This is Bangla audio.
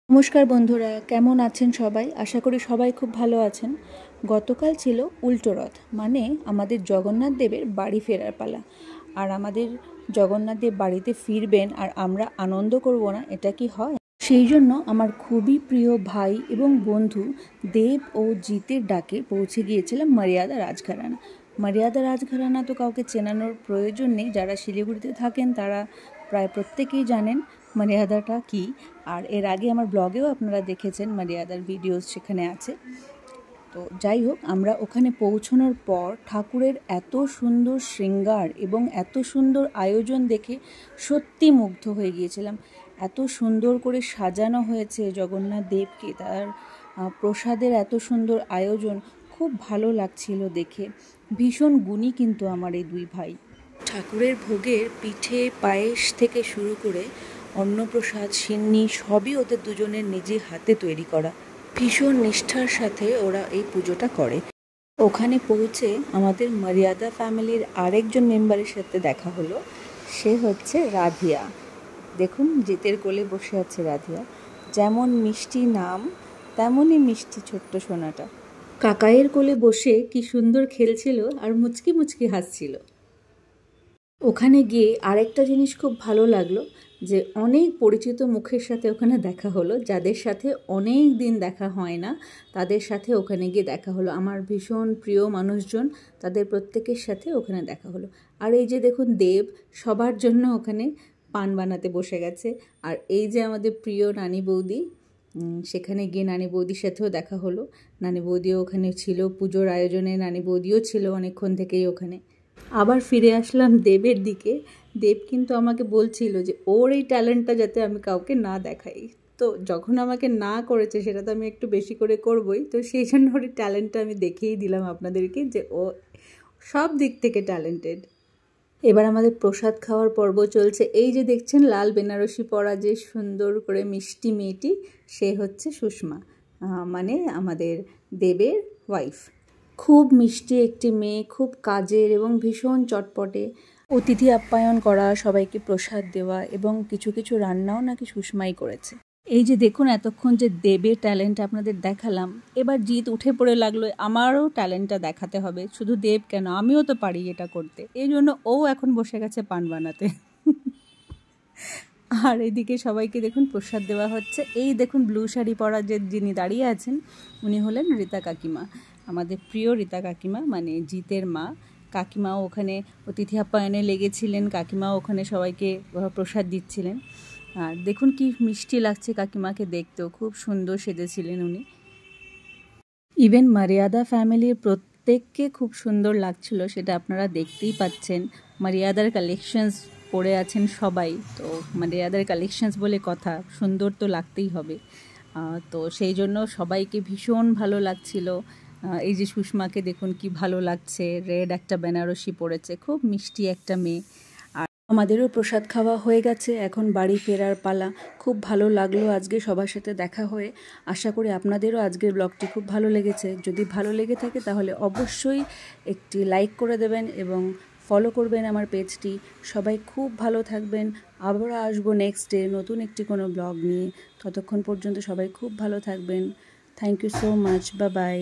নমস্কার বন্ধুরা, কেমন আছেন সবাই? আশা করি সবাই খুব ভালো আছেন। গতকাল ছিল উল্টো রথ, মানে আমাদের জগন্নাথ দেবের বাড়ি ফেরার পালা। আর আমাদের জগন্নাথ দেব বাড়িতে ফিরবেন আর আমরা আনন্দ করব না, এটা কি হয়? সেই জন্য আমার খুবই প্রিয় ভাই এবং বন্ধু দেব ও জিতের ডাকে পৌঁছে গিয়েছিলাম মর্যাদা রাজঘরানা। মর্যাদা রাজঘরানা তো কাউকে চেনানোর প্রয়োজন নেই, যারা শিলিগুড়িতে থাকেন তারা প্রায় প্রত্যেকেই জানেন মর্যাদাটা কি। আর এর আগে আমার ব্লগেও আপনারা দেখেছেন, মর্যাদার ভিডিওস সেখানে আছে। তো যাই হোক, আমরা ওখানে পৌঁছানোর পর ঠাকুরের এত সুন্দর শৃঙ্গার এবং এত সুন্দর আয়োজন দেখে সত্যি মুগ্ধ হয়ে গিয়েছিলাম। এত সুন্দর করে সাজানো হয়েছে জগন্নাথ দেবকে, তার প্রসাদের এত সুন্দর আয়োজন, খুব ভালো লাগছিল দেখে। ভীষণ গুণী কিন্তু আমার এই দুই ভাই। ঠাকুরের ভোগের পিঠে পায়েস থেকে শুরু করে অন্নপ্রসাদ সিন্নি সবই ওদের দুজনের নিজে হাতে তৈরি করা। ভীষণ নিষ্ঠার সাথে ওরা এই পুজোটা করে। ওখানে পৌঁছে আমাদের মর্যাদা ফ্যামিলির আরেকজন মেম্বারের সাথে দেখা হলো। সে হচ্ছে রাধিয়া। দেখুন, জিতের কোলে বসে আছে রাধিয়া। যেমন মিষ্টি নাম, তেমনই মিষ্টি ছোট্ট সোনাটা। কাকাইয়ের কোলে বসে কি সুন্দর খেলছিল আর মুচকি মুচকি হাসছিল। ওখানে গিয়ে আরেকটা জিনিস খুব ভালো লাগলো, যে অনেক পরিচিত মুখের সাথে ওখানে দেখা হলো, যাদের সাথে অনেক দিন দেখা হয় না তাদের সাথে ওখানে গিয়ে দেখা হলো। আমার ভীষণ প্রিয় মানুষজন, তাদের প্রত্যেকের সাথে ওখানে দেখা হলো। আর এই যে দেখুন, দেব সবার জন্য ওখানে পান বানাতে বসে গেছে। আর এই যে আমাদের প্রিয় নানি বৌদি, সেখানে গিয়ে নানি বৌদির সাথেও দেখা হলো। নানি বৌদিও ওখানে ছিল, পুজোর আয়োজনে নানি বৌদিও ছিল অনেকক্ষণ থেকেই ওখানে। আবার ফিরে আসলাম দেবের দিকে। দেব কিন্তু আমাকে বলছিল যে ওর এই ট্যালেন্টটা যাতে আমি কাউকে না দেখাই। তো যখন আমাকে না করেছে, সেটা তো আমি একটু বেশি করে করবই, তো সেই জন্য ওর ট্যালেন্টটা আমি দেখিয়েই দিলাম আপনাদেরকে, যে ও সব দিক থেকে ট্যালেন্টেড। এবার আমাদের প্রসাদ খাওয়ার পর্ব চলছে। এই যে দেখছেন লাল বেনারসি পরা যে সুন্দর করে মিষ্টি মেয়েটি, সে হচ্ছে সুষমা, মানে আমাদের দেবের ওয়াইফ। খুব মিষ্টি একটি মেয়ে, খুব কাজের এবং ভীষণ চটপটে। অতিথি আপ্যায়ন করা, সবাইকে প্রসাদ দেওয়া এবং কিছু কিছু রান্নাও নাকি সুষমাই করেছে। এই যে দেখুন, এতক্ষণ যে দেবের ট্যালেন্ট আপনাদের দেখালাম, এবার জিৎ উঠে পড়ে লাগলো আমারও ট্যালেন্টটা দেখাতে হবে। শুধু দেব কেন, আমিও তো পারি এটা করতে। এই জন্য ও এখন বসে গেছে পান বানাতে। আর এদিকে সবাইকে দেখুন প্রসাদ দেওয়া হচ্ছে। এই দেখুন ব্লু শাড়ি পরা যে যিনি দাঁড়িয়ে আছেন, উনি হলেন রীতা কাকিমা, আমাদের প্রিয় রীতা কাকিমা, মানে জিতের মা। কাকিমাও ওখানে অতিথি আপ্যায়নে লেগেছিলেন, কাকিমাও ওখানে সবাইকে প্রসাদ দিচ্ছিলেন। আর দেখুন কি মিষ্টি লাগছে কাকিমাকে দেখতেও, খুব সুন্দর সেজেছিলেন উনি। ইভেন মর্যাদা ফ্যামিলির প্রত্যেককে খুব সুন্দর লাগছিল, সেটা আপনারা দেখতেই পাচ্ছেন। মর্যাদার কালেকশনস পরে আছেন সবাই, তো মর্যাদার কালেকশনস বলে কথা, সুন্দর তো লাগতেই হবে। তো সেই জন্য সবাইকে ভীষণ ভালো লাগছিল। এই যে সুষমাকে দেখুন কি ভালো লাগছে, রেড একটা বেনারসি পরেছে, খুব মিষ্টি একটা মেয়ে। আর আমাদেরও প্রসাদ খাওয়া হয়ে গেছে, এখন বাড়ি ফেরার পালা। খুব ভালো লাগলো আজকে সবার সাথে দেখা হয়ে। আশা করি আপনাদেরও আজকের ব্লগটি খুব ভালো লেগেছে। যদি ভালো লেগে থাকে তাহলে অবশ্যই একটি লাইক করে দেবেন এবং ফলো করবেন আমার পেজটি। সবাই খুব ভালো থাকবেন। আবার আসবো নেক্সট ডে নতুন একটি কোনো ব্লগ নিয়ে। ততক্ষণ পর্যন্ত সবাই খুব ভালো থাকবেন। Thank you so much, bye by.